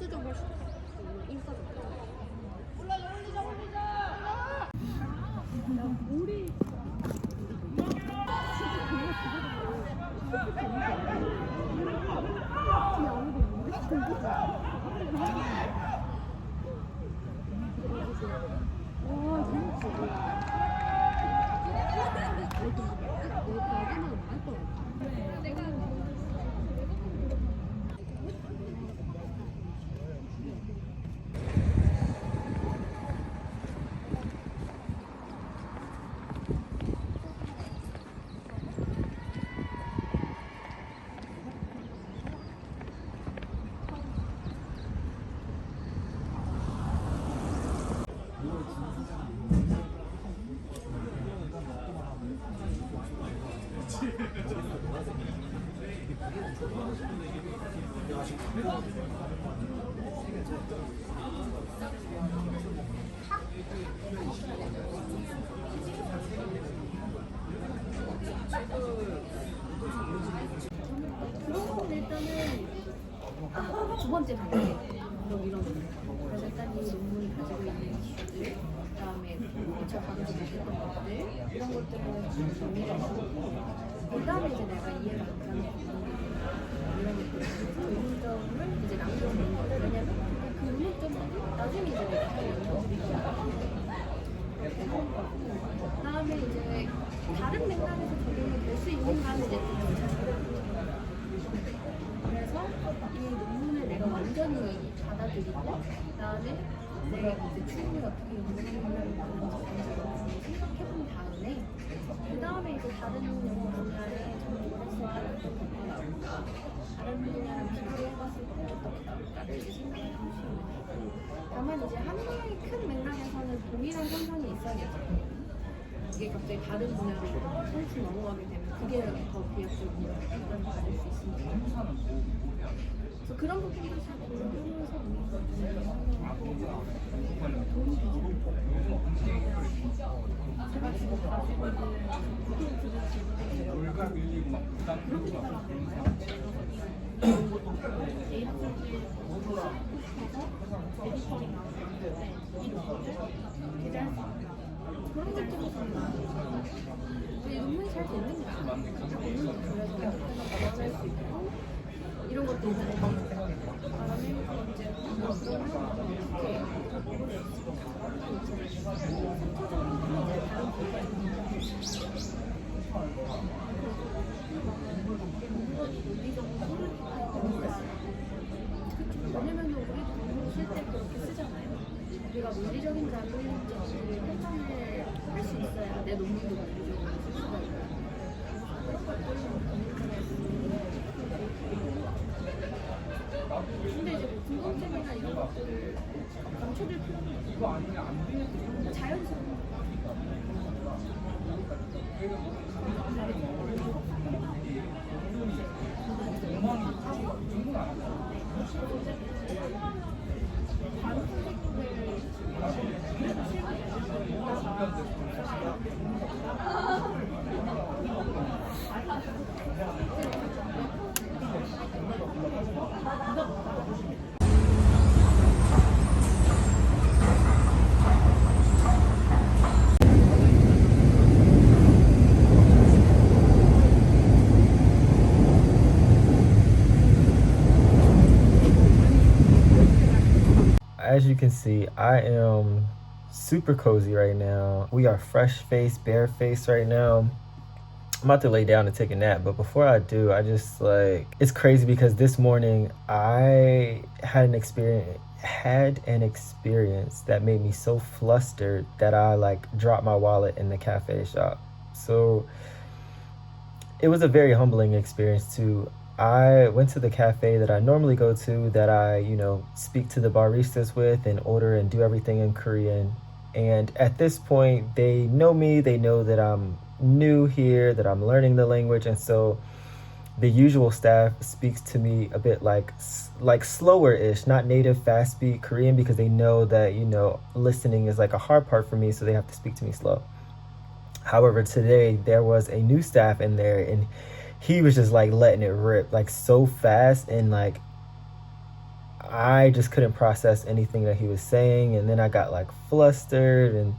우주적일 수도 있고 인싸적일 우리 두 번째 단계 이런 그래서 일단 이 논문이 가지고 있는 이슈들 그다음에 미처 못했던 것들 이런 것들을 정리를 해놓고 그다음에 이제 내가 이해가 안 가는 부분들이나 이런 것들 의문점을 이제 남겨놓는 거예요. 왜냐면 그 의문점들이 나중에 이제 내가 할 연구들이 그렇게 하는 거고 그다음에 이제 다른 맥락에서 적용이 될 수 있는가는 이제 또 찾아보는 그래서 이 논문을 내가 완전히 받아들이고 그다음에 내가 이제 추론을 어떻게 연구하려고 하는지 생각해본 다음에 그다음에 이제 다른 연구 분야에 전공을 했을 때 다른 분야랑 비교해봤을 때 어떻게 나올까를 이제 생각해볼 수 있는 거고 다만 이제 하나의 큰 맥락에서는 동일한 현상이 있어야겠죠. 이게 갑자기 다른 분야로 선수 넘어가게 되면 그게 더 비약적인 영향을 받을 수 있으니까 그래서 그런 부분도 잘 고려해서 도움이 되지 않을까 제가 지금 가지고 있는 A학생들 에디터링 나오는데 이렇게 계좌할 수 있는 그런 것들이 논문이 잘 되는 거야. 그래서 할수 있고 이런 것도 이제 바람에 이제 왜냐면 우리도 논문을 쓸 때 그렇게 쓰잖아요. 우리가 물리적인 자료인지 판단을 할 수 있어야 내 논문도 물리적으로 쓸 수가 있고 근데 이제 뭐 궁금증이나 이런 것들을 감춰줄 필요는 없고 자연스러운 As you can see, I am super cozy right now. We are fresh-faced, bare-faced right now. I'm about to lay down and take a nap, but before I do, I just it's crazy because this morning I had an experience that made me so flustered that I dropped my wallet in the cafe shop. So it was a very humbling experience too. I went to the cafe that I normally go to, that I, speak to the baristas with and order and do everything in Korean. And at this point, they know me, they know that I'm new here, that I'm learning the language. And so the usual staff speaks to me a bit like slower-ish, not native fast speed Korean, because they know that, listening is like a hard part for me, so they have to speak to me slow. However, today there was a new staff in there and he was just letting it rip so fast, and I just couldn't process anything that he was saying. And then I got like flustered, and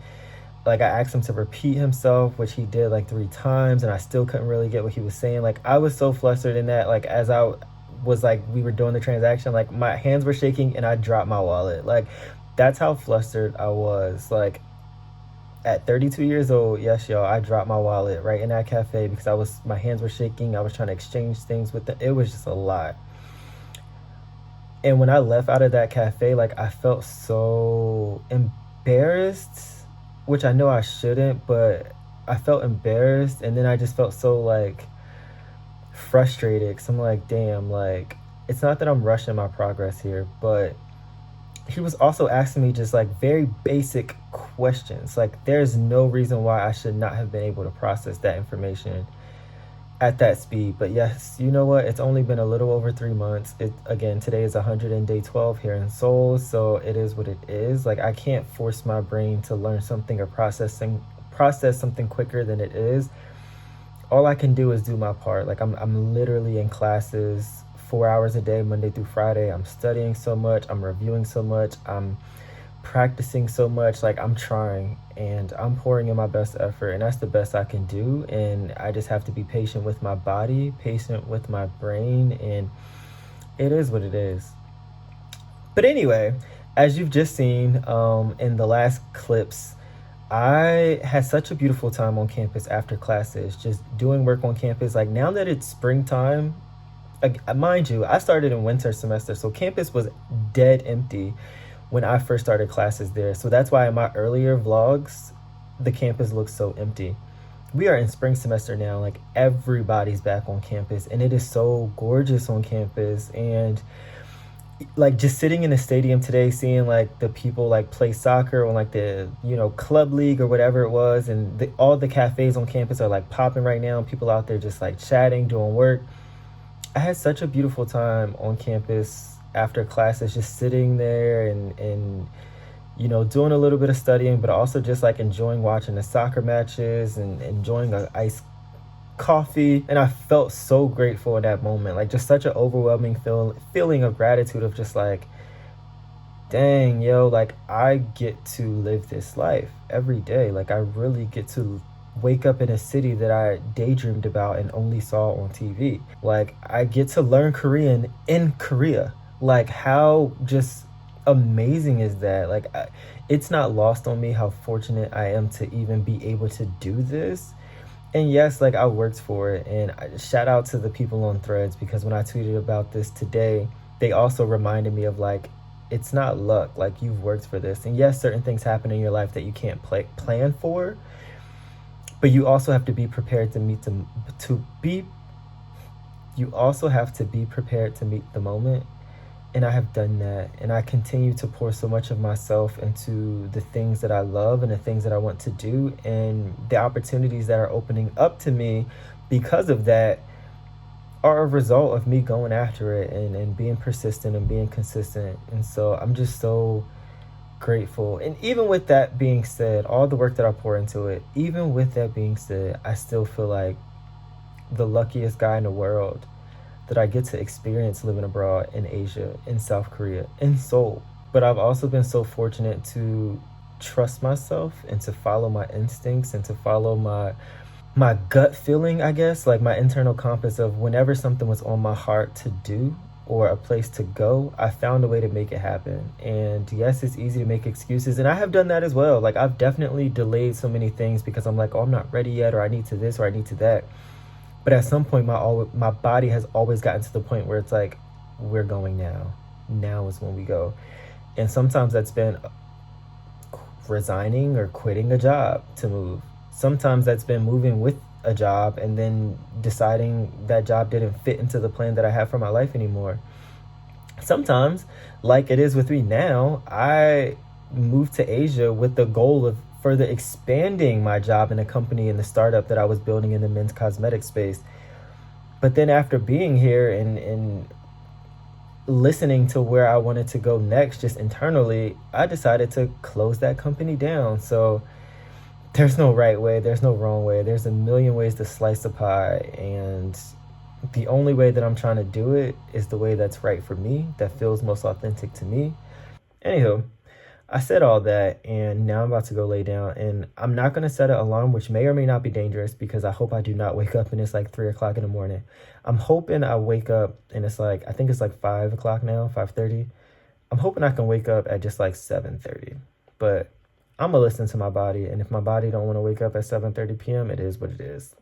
like I asked him to repeat himself, which he did like 3 times, and I still couldn't really get what he was saying. Like I was so flustered in that, like as I was like, we were doing the transaction, like my hands were shaking and I dropped my wallet. Like that's how flustered I was. Like at 32 years old, yes, y'all, I dropped my wallet right in that cafe because my hands were shaking. I was trying to exchange things with them. It was just a lot. And when I left out of that cafe, like I felt so embarrassed, which I know I shouldn't, but I felt embarrassed. And then I just felt so like frustrated because I'm like, damn, like it's not that I'm rushing my progress here, but he was also asking me just like very basic questions. Like there's no reason why I should not have been able to process that information at that speed. But yes, you know what? It's only been a little over 3 months. Again, today is 100 and day 12 here in Seoul, so it is what it is. Like I can't force my brain to learn something or process something quicker than it is. All I can do is do my part. Like I'm literally in classes 4 hours a day, Monday through Friday. I'm studying so much. I'm reviewing so much. I'm practicing so much. Like I'm trying and I'm pouring in my best effort, and that's the best I can do. And I just have to be patient with my body, patient with my brain, and it is what it is. But anyway, as you've just seen in the last clips, I had such a beautiful time on campus after classes, just doing work on campus. Like now that it's springtime, mind you, I started in winter semester, so campus was dead empty when I first started classes there. So that's why in my earlier vlogs, the campus looks so empty. We are in spring semester now, like everybody's back on campus, and it is so gorgeous on campus. And like just sitting in the stadium today, seeing like the people like play soccer on like the, you know, club league or whatever it was, and all the cafes on campus are like popping right now. People out there just like chatting, doing work. I had such a beautiful time on campus after classes, just sitting there and you know, doing a little bit of studying, but also just like enjoying watching the soccer matches and enjoying a iced coffee. And I felt so grateful in that moment, like just such an overwhelming feeling of gratitude of just like, dang, yo, like I get to live this life every day. Like I really get to wake up in a city that I daydreamed about and only saw on TV. Like I get to learn Korean in Korea. Like how just amazing is that? Like it's not lost on me how fortunate I am to even be able to do this. And yes, like I worked for it. And shout out to the people on Threads, because when I tweeted about this today, they also reminded me of like, it's not luck, like you've worked for this. And yes, certain things happen in your life that you can't plan for, but you also have to be prepared you also have to be prepared to meet the moment. And I have done that, and I continue to pour so much of myself into the things that I love and the things that I want to do, and the opportunities that are opening up to me because of that are a result of me going after it and being persistent and being consistent. And so I'm just so grateful. And even with that being said, all the work that I pour into it, even with that being said, I still feel like the luckiest guy in the world that I get to experience living abroad in Asia, in South Korea, in Seoul. But I've also been so fortunate to trust myself and to follow my instincts and to follow my gut feeling, I guess, like my internal compass of whenever something was on my heart to do or a place to go, I found a way to make it happen. And yes, it's easy to make excuses, and I have done that as well. Like I've definitely delayed so many things because I'm like, oh, I'm not ready yet, or I need to this, or I need to that. But at some point, my body has always gotten to the point where it's like, we're going now. Now is when we go. And sometimes that's been resigning or quitting a job to move. Sometimes that's been moving with a job and then deciding that job didn't fit into the plan that I have for my life anymore. Sometimes, like it is with me now, I moved to Asia with the goal of further expanding my job in a company in the startup that I was building in the men's cosmetic space. But then after being here and listening to where I wanted to go next, just internally, I decided to close that company down. So there's no right way, there's no wrong way. There's a million ways to slice a pie. And the only way that I'm trying to do it is the way that's right for me, that feels most authentic to me. Anywho, I said all that, and now I'm about to go lay down, and I'm not going to set an alarm, which may or may not be dangerous, because I hope I do not wake up and it's like 3 o'clock in the morning. I'm hoping I wake up and it's like, I think it's like 5 o'clock now, 5:30. I'm hoping I can wake up at just like 7:30, but I'm gonna listen to my body, and if my body don't want to wake up at 7:30 p.m., it is what it is.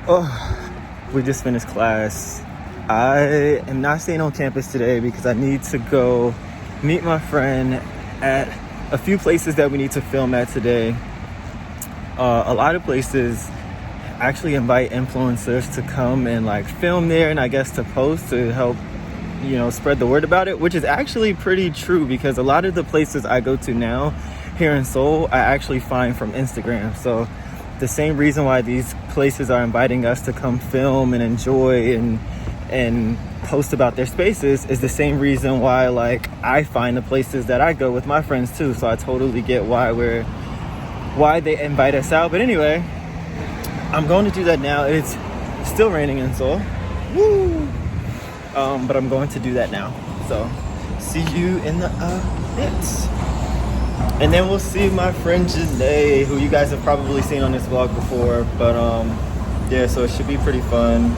Oh, we just finished class. I am not staying on campus today because I need to go meet my friend at a few places that we need to film at today. A lot of places actually invite influencers to come and like film there, and I guess to post to help, you know, spread the word about it, which is actually pretty true because a lot of the places I go to now here in Seoul I actually find from Instagram. So the same reason why these places are inviting us to come film and enjoy and post about their spaces is the same reason why like I find the places that I go with my friends too. So I totally get why they invite us out. But anyway, I'm going to do that now. It's still raining in Seoul. Woo! But I'm going to do that now. So see you in the bits. And then we'll see my friend Janae, who you guys have probably seen on this vlog before. But yeah, so it should be pretty fun.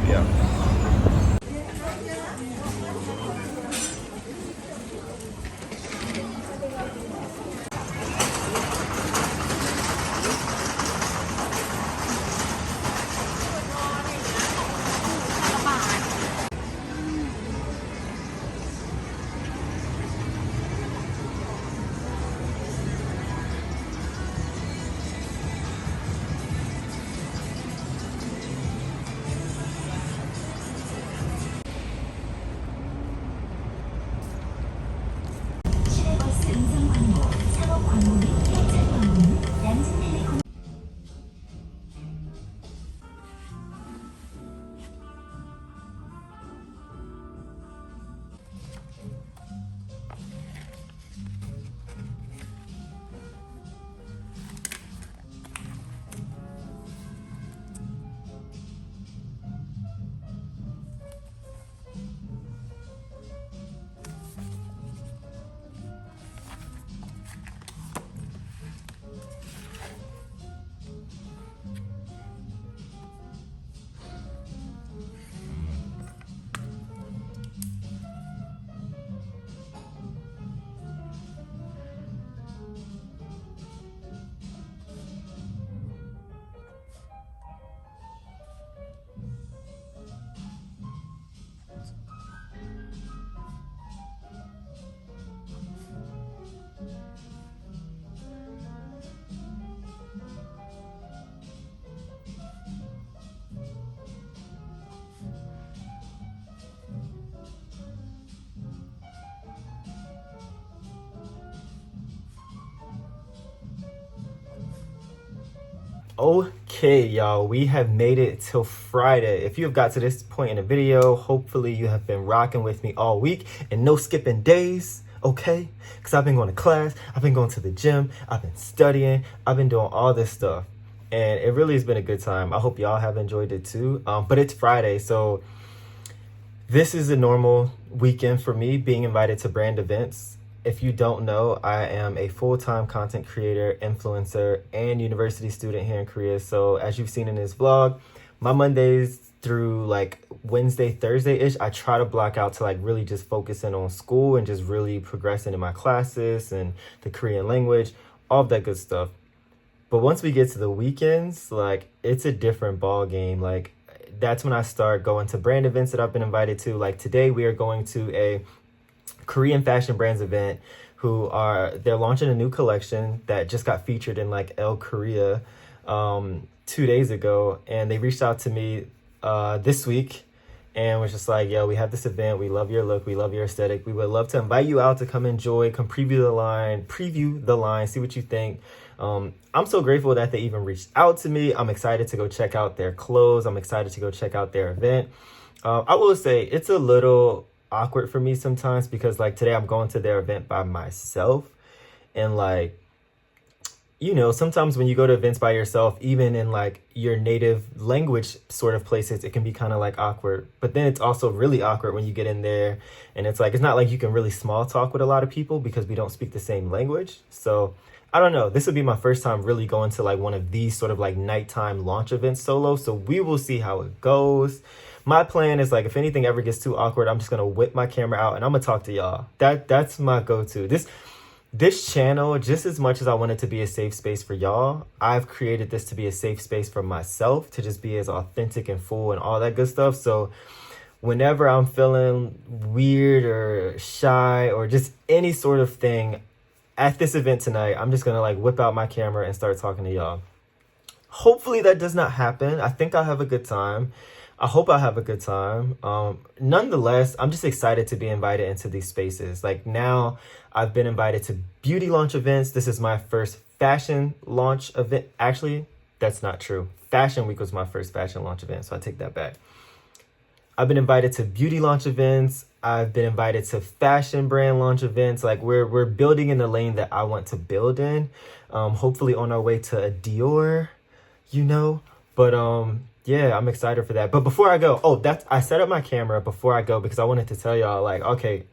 Yeah. Okay, y'all, we have made it till Friday. If you have got to this point in the video, hopefully you have been rocking with me all week and no skipping days. okay? Because I've been going to class, I've been going to the gym, I've been studying, I've been doing all this stuff. And it really has been a good time. I hope y'all have enjoyed it too. But it's Friday, so this is a normal weekend for me, being invited to brand events. If you don't know, I am a full-time content creator, influencer, and university student here in Korea. So as you've seen in this vlog, my Mondays through like Wednesday, Thursday-ish, I try to block out to like really just focusing on school and just really progressing in my classes and the Korean language, all of that good stuff. But once we get to the weekends, like it's a different ball game. Like that's when I start going to brand events that I've been invited to. Like today we are going to a Korean fashion brands event they're launching a new collection that just got featured in like Elle Korea 2 days ago. And they reached out to me this week and was just like, yo, we have this event. We love your look. We love your aesthetic. We would love to invite you out to come enjoy, come preview the line, see what you think. I'm so grateful that they even reached out to me. I'm excited to go check out their clothes. I'm excited to go check out their event. I will say it's a little awkward for me sometimes because like today I'm going to their event by myself. And like, you know, sometimes when you go to events by yourself, even in like your native language sort of places, it can be kind of like awkward. But then it's also really awkward when you get in there and it's like, it's not like you can really small talk with a lot of people because we don't speak the same language. So I don't know. This would be my first time really going to like one of these sort of like nighttime launch events solo. So we will see how it goes. My plan is like, if anything ever gets too awkward, I'm just going to whip my camera out and I'm going to talk to y'all. That's my go-to. This channel, just as much as I want it to be a safe space for y'all, I've created this to be a safe space for myself, to just be as authentic and full and all that good stuff. So whenever I'm feeling weird or shy or just any sort of thing at this event tonight, I'm just going to like whip out my camera and start talking to y'all. Hopefully that does not happen. I think I'll have a good time. I hope I have a good time. Nonetheless, I'm just excited to be invited into these spaces. Like now I've been invited to beauty launch events. This is my first fashion launch event. Actually, that's not true. Fashion Week was my first fashion launch event, so I take that back. I've been invited to beauty launch events. I've been invited to fashion brand launch events. Like we're building in the lane that I want to build in. Hopefully on our way to a Dior, you know. But yeah, I'm excited for that. But before I go, I set up my camera before I go because I wanted to tell y'all like, okay,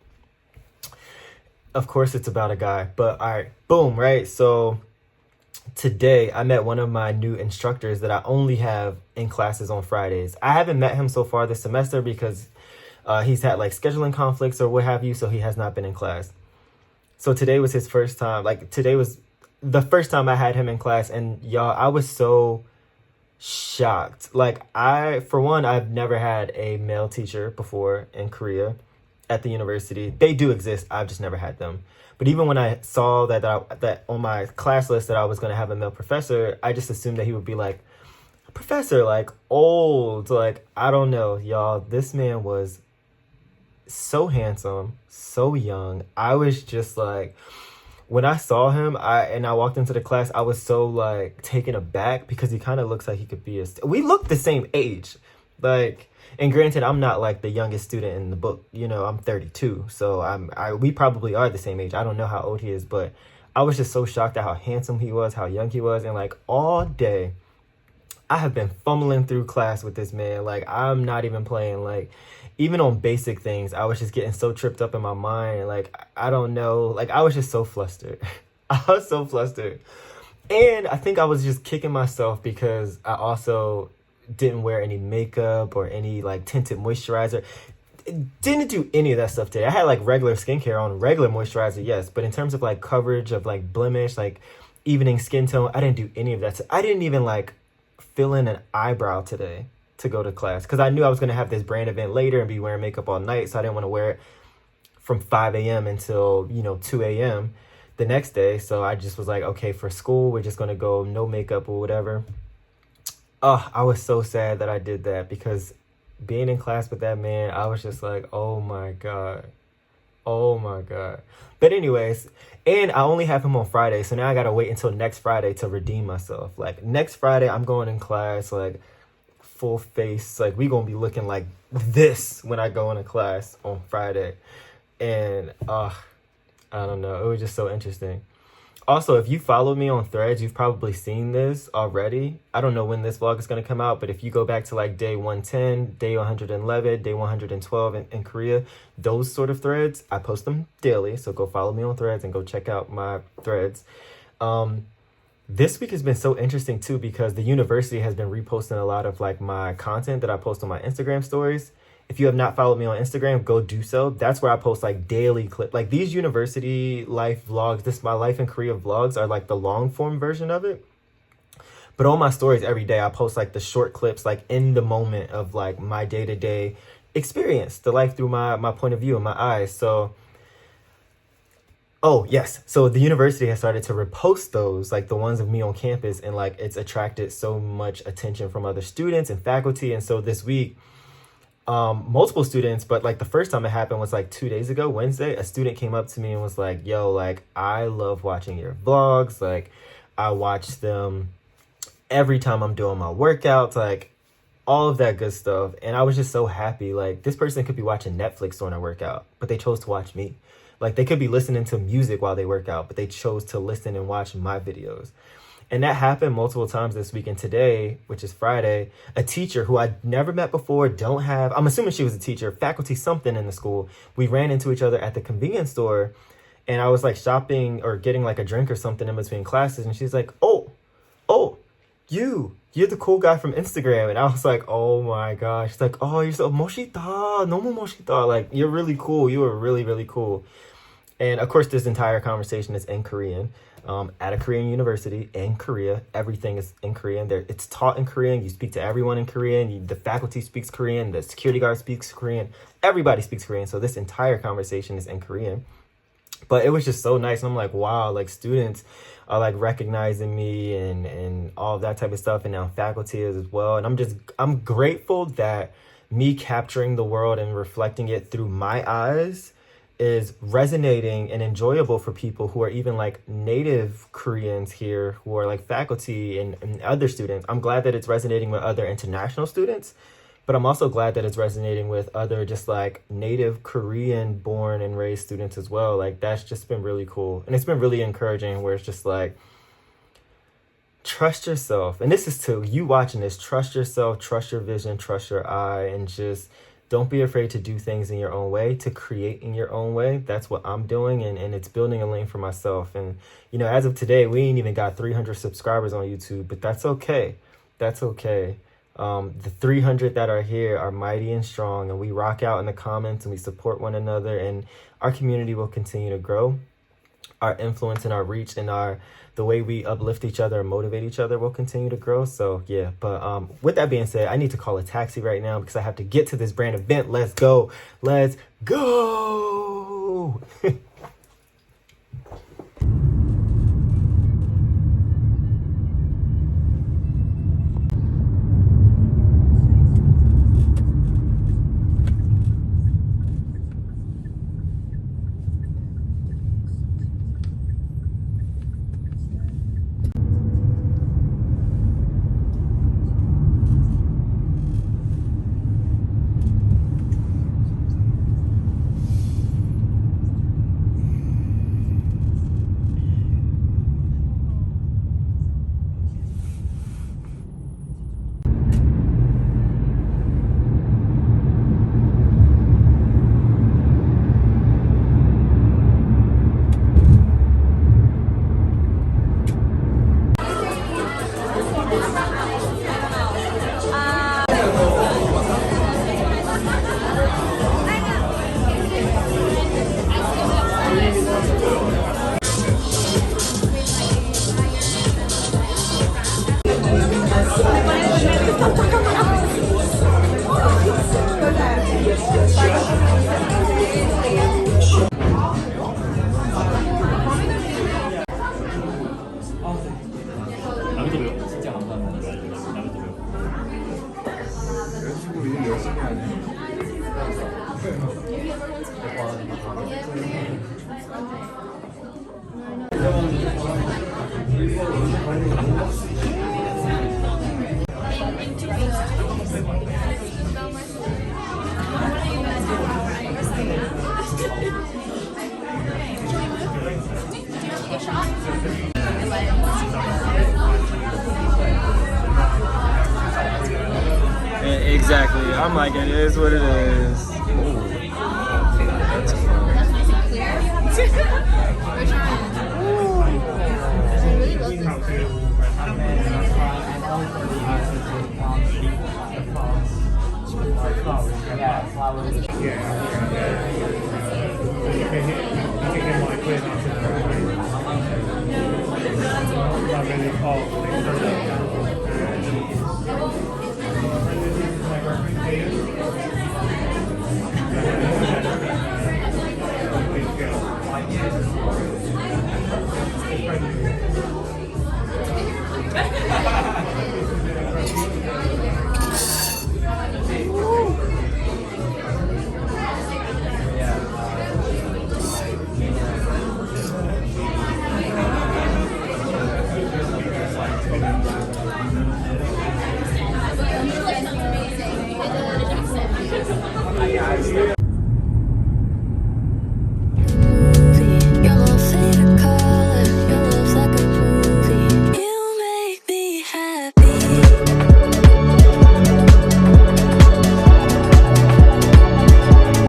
of course it's about a guy, but all right, boom, right? So today I met one of my new instructors that I only have in classes on Fridays. I haven't met him so far this semester because he's had like scheduling conflicts or what have you, so he has not been in class. So today was his first time. Like today was the first time I had him in class, and y'all, I was so shocked. Like for one, I've never had a male teacher before in Korea at the university. They do exist. I've just never had them. But even when I saw that on my class list that I was going to have a male professor, I just assumed that he would be like a professor, like old, like I don't know, y'all. This man was so handsome, so young. I was just like, when I saw him, I walked into the class, I was so like taken aback because he kind of looks like he could be we look the same age. Like, and granted, I'm not like the youngest student in the book, you know, I'm 32. So we probably are the same age. I don't know how old he is, but I was just so shocked at how handsome he was, how young he was. And like all day, I have been fumbling through class with this man. Like, I'm not even playing. Like, even on basic things, I was just getting so tripped up in my mind. Like, I don't know. Like, I was just so flustered. I was so flustered. And I think I was just kicking myself because I also didn't wear any makeup or any like tinted moisturizer. Didn't do any of that stuff today. I had like regular skincare on, regular moisturizer, yes. But in terms of like coverage of like blemish, like evening skin tone, I didn't do any of that. I didn't even like fill in an eyebrow today to go to class because I knew I was going to have this brand event later and be wearing makeup all night. So I didn't want to wear it from 5 a.m. until, 2 a.m. the next day. So I just was like, okay, for school, we're just going to go no makeup or whatever. Oh, I was so sad that I did that because being in class with that man, I was just like, oh my God. Oh my God. But anyways, and I only have him on Friday. So now I got to wait until next Friday to redeem myself. Like next Friday, I'm going in class, like full face. Like we going to be looking like this when I go into class on Friday. And I don't know. It was just so interesting. Also, if you follow me on Threads, you've probably seen this already. I don't know when this vlog is going to come out, but if you go back to like day 110, day 111, day 112 in Korea, those sort of threads, I post them daily. So go follow me on Threads and go check out my threads. This week has been so interesting too, because the university has been reposting a lot of like my content that I post on my Instagram stories. If you have not followed me on Instagram, go do so. That's where I post like daily clip. Like these university life vlogs, this my life in Korea vlogs are like the long form version of it. But on my stories every day, I post like the short clips, like in the moment of like my day-to-day experience, the life through my point of view and my eyes. So, oh yes. So the university has started to repost those, like the ones of me on campus, and like it's attracted so much attention from other students and faculty. And so this week, multiple students, but like the first time it happened was like 2 days ago, Wednesday. A student came up to me and was like, yo, like I love watching your vlogs. Like I watch them every time I'm doing my workouts, like all of that good stuff. And I was just so happy. Like this person could be watching Netflix during a workout, but they chose to watch me. Like they could be listening to music while they work out, but they chose to listen and watch my videos. And that happened multiple times this week. And today, which is Friday, a teacher who I'd never met before, I'm assuming she was a teacher, faculty, something in the school. We ran into each other at the convenience store, and I was like shopping or getting like a drink or something in between classes. And she's like, oh, you're the cool guy from Instagram. And I was like, oh my gosh. She's like, oh, you're so 멋있다. 너무 멋있다. Like, you're really cool. You were really, really cool. And of course, this entire conversation is in Korean. At a Korean university in Korea, everything is in Korean. It's taught in Korean. You speak to everyone in Korean. The faculty speaks Korean. The security guard speaks Korean. Everybody speaks Korean. So this entire conversation is in Korean. But it was just so nice. And I'm like, wow, like students are like recognizing me and all of that type of stuff. And now faculty is as well. And I'm grateful that me capturing the world and reflecting it through my eyes is resonating and enjoyable for people who are even like native Koreans here, who are like faculty and other students. I'm glad that it's resonating with other international students, but I'm also glad that it's resonating with other just like native Korean born and raised students as well. Like that's just been really cool. And it's been really encouraging, where it's just like, trust yourself. And this is to you watching this, trust yourself, trust your vision, trust your eye, and just don't be afraid to do things in your own way, to create in your own way. That's what I'm doing, and it's building a lane for myself. And, you know, as of today, we ain't even got 300 subscribers on YouTube, but that's okay. That's okay. The 300 that are here are mighty and strong, and we rock out in the comments and we support one another, and our community will continue to grow. Our influence and our reach and the way we uplift each other and motivate each other will continue to grow. So yeah, but with that being said, I need to call a taxi right now because I have to get to this brand event. Let's go. Let's go. Exactly. I'm like, it is what it is. Ooh, that's fun. That's nice and clear. We're trying. I really love this. Yeah,